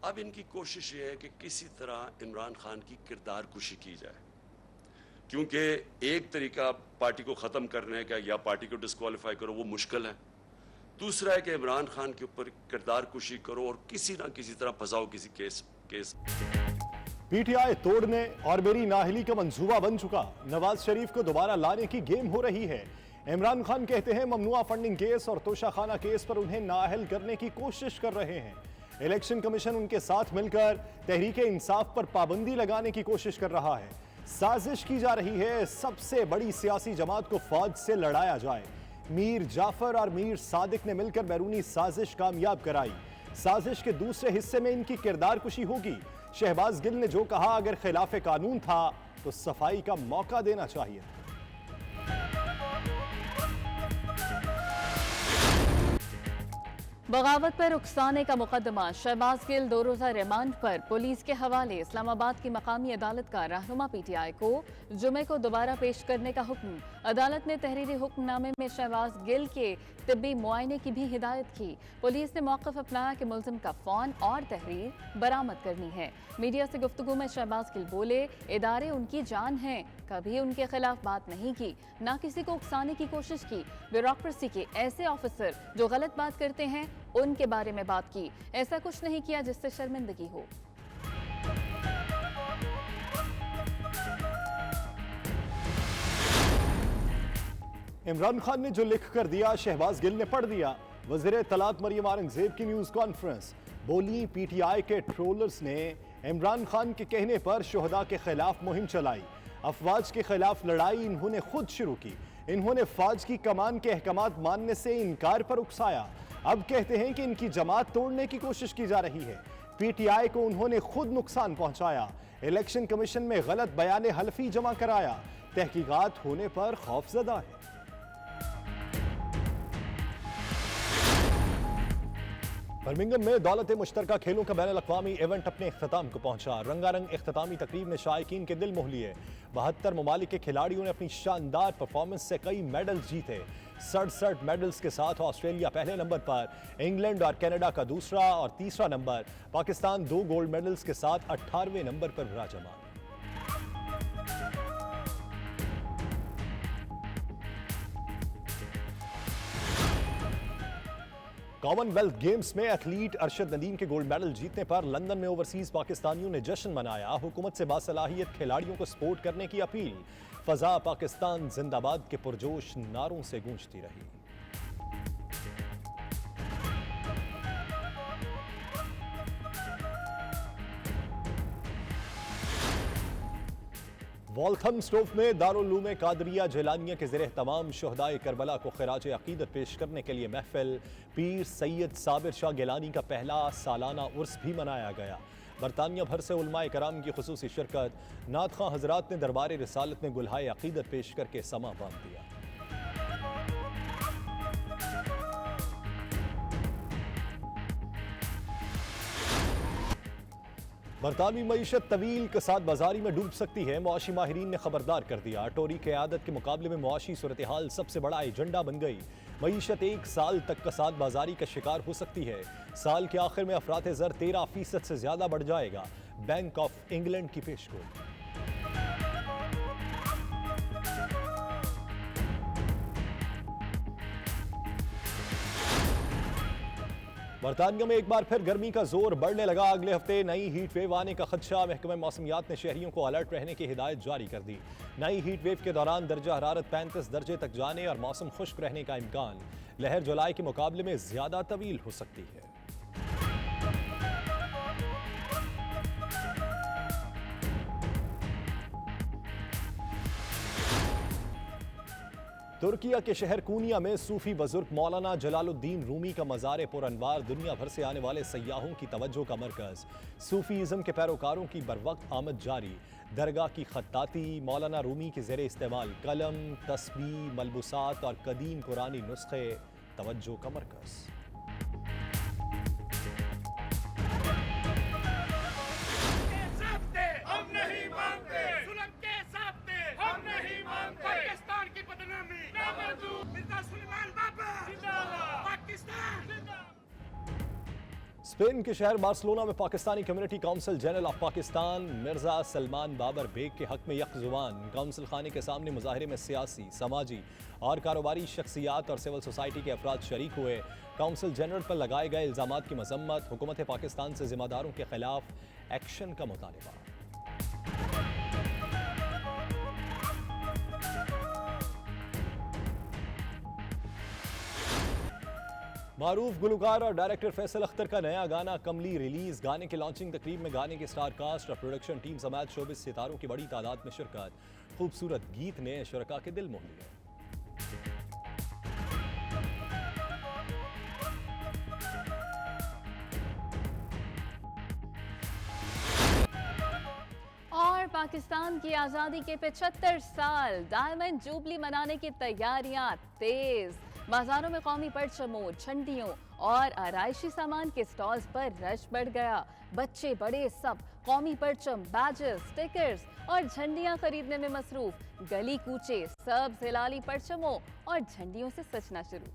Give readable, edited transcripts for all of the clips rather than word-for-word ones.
अब इनकी कोशिश ये है कि किसी तरह इमरान खान की किरदार कुशी की जाए, क्योंकि एक तरीका पार्टी को ख़त्म करने का या पार्टी को डिस्क्वालीफाई करो वो मुश्किल है, दूसरा है कि इमरान खान के ऊपर किरदार कुशी करो और किसी ना किसी तरह फंसाओ किसी केस। पीटीआई तोड़ने और मेरी नाअहली का मंसूबा बन चुका, नवाज शरीफ को दोबारा लाने की गेम हो रही है। इमरान खान कहते हैं ममनुआ फंडिंग केस और तोशाखाना केस पर उन्हें नाअहल करने की कोशिश कर रहे हैं। इलेक्शन कमीशन उनके साथ मिलकर तहरीक इंसाफ पर पाबंदी लगाने की कोशिश कर रहा है। साजिश की जा रही है सबसे बड़ी सियासी जमात को फौज से लड़ाया जाए। मीर जाफर और मीर सादिक ने मिलकर बैरूनी साजिश कामयाब कराई। साजिश के दूसरे हिस्से में इनकी किरदार कुशी होगी। शहबाज गिल ने जो कहा, अगर खिलाफे कानून था तो सफाई का मौका देना चाहिए। बगावत पर उकसाने का मुकदमा, शहबाज गिल 2 रोजा रिमांड पर पुलिस के हवाले। इस्लामाबाद की मकामी अदालत का रहनुमा पीटीआई को जुमे को दोबारा पेश करने का हुक्म। अदालत ने तहरीरी हुक्मनामे में शहबाज गिल के तिब्बी मुआयने की भी हिदायत की। पुलिस ने मौक़िफ़ अपनाया कि मुल्ज़िम का फ़ोन और तहरीर बरामद करनी है। मीडिया से गुफ्तगू में शहबाज गिल बोले, इदारे उनकी जान हैं, कभी उनके खिलाफ बात नहीं की, ना किसी को उकसाने की कोशिश की। ब्यूरोक्रेसी के ऐसे ऑफिसर जो गलत बात करते हैं उनके बारे में बात की, ऐसा कुछ नहीं किया जिससे शर्मिंदगी हो। इमरान खान ने जो लिख कर दिया शहबाज गिल ने पढ़ दिया। वज़ीर तलात मरियम औरंगजेब की न्यूज कॉन्फ्रेंस, बोली पीटीआई के ट्रोलर्स ने इमरान खान के कहने पर शोहदा के खिलाफ मुहिम चलाई। अफवाज के खिलाफ लड़ाई इन्होंने खुद शुरू की। इन्होंने फौज की कमान के अहकामात मानने से इनकार पर उकसाया। अब कहते हैं कि इनकी जमात तोड़ने की कोशिश की जा रही है। पीटीआई को उन्होंने खुद नुकसान पहुंचाया। इलेक्शन कमीशन में गलत बयान हल्फी जमा कराया। तहकीकात होने पर खौफजदा है। बर्मिंघम में दौलत मुश्तरका खेलों का बैनुल अक़वामी इवेंट अपने इख्तिताम को पहुंचा। रंगारंग इख्तितामी तकरीब ने शायकीन के दिल मोह लिए। 72 ममालिक के खिलाड़ियों ने अपनी शानदार परफॉर्मेंस से कई मेडल जीते। 67 मेडल्स के साथ ऑस्ट्रेलिया पहले नंबर पर, इंग्लैंड और कनाडा का दूसरा और तीसरा नंबर, पाकिस्तान 2 गोल्ड मेडल्स के साथ 18वें नंबर पर विराजमान। कॉमनवेल्थ गेम्स में एथलीट अरशद नदीम के गोल्ड मेडल जीतने पर लंदन में ओवरसीज पाकिस्तानियों ने जश्न मनाया। हुकूमत से बासलाहियत खिलाड़ियों को सपोर्ट करने की अपील। फजा पाकिस्तान जिंदाबाद के पुरजोश नारों से गूंजती रही। वॉल्थमस्टोफ में दारुल-उलूम कादरिया जलानिया के ज़रिए तमाम शहदाए करबला को खिराज अकीदत पेश करने के लिए महफिल। पीर सैयद साबिर शाह गिलानी का पहला सालाना उर्स भी मनाया गया। बरतानिया भर से उलमाए कराम की खुसूसी शिरकत। नात खां हजरात ने दरबार रिसालत में गुलहाए अकीदत पेश करके समा बांध दिया। बरतानवी मईशत तवील कसाद बाजारी में डूब सकती है, मुआशी माहिरीन ने खबरदार कर दिया। टोरी क़यादत के मुकाबले में मुआशी सूरत हाल सबसे बड़ा एजेंडा बन गई। मईशत 1 साल तक कसाद बाजारी का शिकार हो सकती है। साल के आखिर में अफरात ज़र 13% से ज्यादा बढ़ जाएगा। बैंक ऑफ इंग्लैंड की पेशगोई। बरतानिया में एक बार फिर गर्मी का जोर बढ़ने लगा। अगले हफ्ते नई हीट वेव आने का खदशा। महकमा मौसमियात ने शहरियों को अलर्ट रहने की हिदायत जारी कर दी। नई हीट वेव के दौरान दर्जा हरारत 35 दर्जे तक जाने और मौसम खुश्क रहने का इम्कान। लहर जुलाई के मुकाबले में ज्यादा तवील हो सकती है। तुर्किया के शहर कूनिया में सूफी बुजुर्ग मौलाना जलालुद्दीन रूमी का मज़ार पुरअनवार दुनिया भर से आने वाले सयाहों की तवज्जो का मरकज़। सूफीज़म के पैरोकारों की बरवक्त आमद जारी। दरगाह की खत्ताती मौलाना रूमी के ज़ेरे इस्तेमाल कलम, तस्बीह, मलबूसात और कदीम पुरानी नुस्खे तवज्जो का मरकज़। स्पेन के शहर बार्सिलोना में Pakistani community council general of Pakistan Mirza Salman Babar Baig के हक में यकजुबान काउंसिल खाने के सामने मुजाहरे में सियासी, समाजी और कारोबारी शख्सियात और सिविल सोसाइटी के अफराद शरीक हुए। काउंसिल जनरल पर लगाए गए इल्जामात की मजम्मत, हुकूमत पाकिस्तान से जिम्मेदारों के खिलाफ एक्शन का मुतालबा। मारूफ गुलकार और डायरेक्टर फैसल अख्तर का नया गाना कमली रिलीज। गाने के लॉन्चिंग तकरीब में गाने की स्टार कास्ट और प्रोडक्शन टीम समेत शोबिस सितारों की बड़ी तादाद में शिरकत। खूबसूरत गीत ने शुरका के दिल मोह लिए। और पाकिस्तान की आज़ादी के 75 साल डायमंड जुबली मनाने की तैयारियां तेज। बाजारों में कौमी परचमों, झंडियों और आराइशी सामान के स्टॉल्स पर रश बढ़ गया। बच्चे बड़े सब कौमी परचम, बैजेस, स्टिकर्स और झंडियां खरीदने में मसरूफ। गली कूचे सब हिलाली परचमों और झंडियों से सजना शुरू।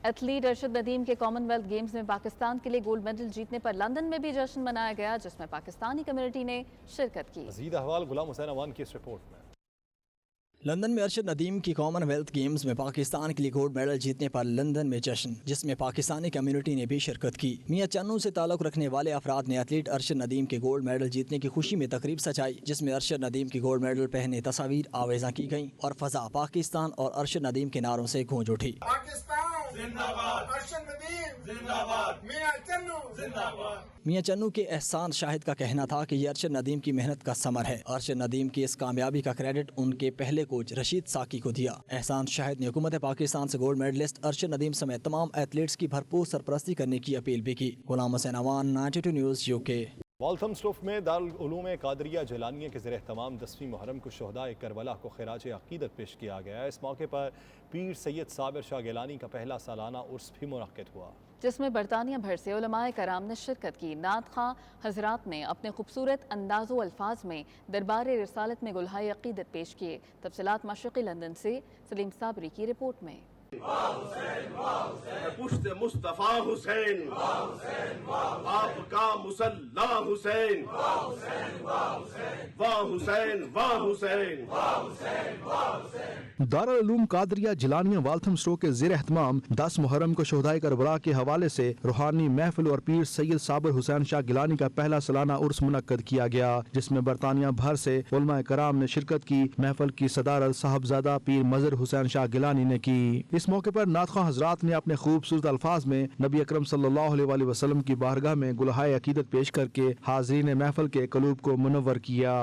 एथलीट अरशद नदीम के कॉमनवेल्थ गेम्स में पाकिस्तान के लिए गोल्ड मेडल जीतने पर लंदन में भी जश्न मनाया गया, जिसमें पाकिस्तानी कम्युनिटी ने शिरकत की। मज़ीद अहवाल गुलाम हुसैन अवान की इस रिपोर्ट में। लंदन में अरशद नदीम की कॉमनवेल्थ गेम्स में पाकिस्तान के लिए गोल्ड मेडल जीतने पर लंदन में जश्न, जिसमें पाकिस्तानी कम्युनिटी ने भी शिरकत की। मियां चन्नू से ताल्लुक रखने वाले अफराद ने एथलीट अरशद नदीम के गोल्ड मेडल जीतने की खुशी में तकरीब सजाई, जिसमें अरशद नदीम की गोल्ड मेडल पहने तस्वीर आवेजा की गई और फजा पाकिस्तान और अरशद नदीम के नारों से गूंज उठी। मियां चन्नू के एहसान शाहिद का कहना था कि ये अरशद नदीम की मेहनत का समर है। अरशद नदीम की इस कामयाबी का क्रेडिट उनके पहले कोच रशीद साकी को दिया। एहसान शाहिद ने हुकूमत पाकिस्तान से गोल्ड मेडलिस्ट अरशद नदीम समेत तमाम एथलीट्स की भरपूर सरपरस्ती करने की अपील भी की। Ghulam Hussain Awan, 92 news UK। वाल्थमस्टोफ में दारुल उलूम कादरिया जलानिया के ज़रिए तमाम 10वीं मुहर्रम को शहदाए करबला को खिराज अकीदत पेश किया गया। इस मौके पर पीर सैयद साबिर शाह गिलानी का पहला सालाना उर्स भी मुनक्किद हुआ, जिसमें बरतानिया भर से उलमाए कराम ने शिरकत की। नात खां हजरात ने अपने खूबसूरत अंदाज़ो अल्फाज में दरबार रिसालत में गुलहाए अकीदत पेश किए। तफसीलात मशरिक़ी लंदन से सलीम साबरी की रिपोर्ट में। पुश्त मुस्तफा हुसैन, आपका मुसल्ला हुसैन, वाह हुसैन, वाह हुसैन। दारुल उलूम कादरिया जिलानिया वाल्थमस्टोक के ज़ेर एहतमाम 10 मुहर्रम को शोहदाए करबला के हवाले से रूहानी महफिल और पीर सैयद साबिर हुसैन शाह गिलानी का पहला सालाना उर्स मुनक्कद किया गया, जिसमें बरतानिया भर से उलमाए कराम ने शिरकत की। महफिल की सदारत साहबजादा पीर मजर हुसैन शाह गिलानी ने की। इस मौके पर नात खां हजरात ने अपने खूबसूरत अल्फाज में नबी अकरम सल्लल्लाहु अलैहि वसल्लम की बारगाह में गुलहाए अकीदत पेश करके हाज़रीन महफिल के कलूब को मुनव्वर किया।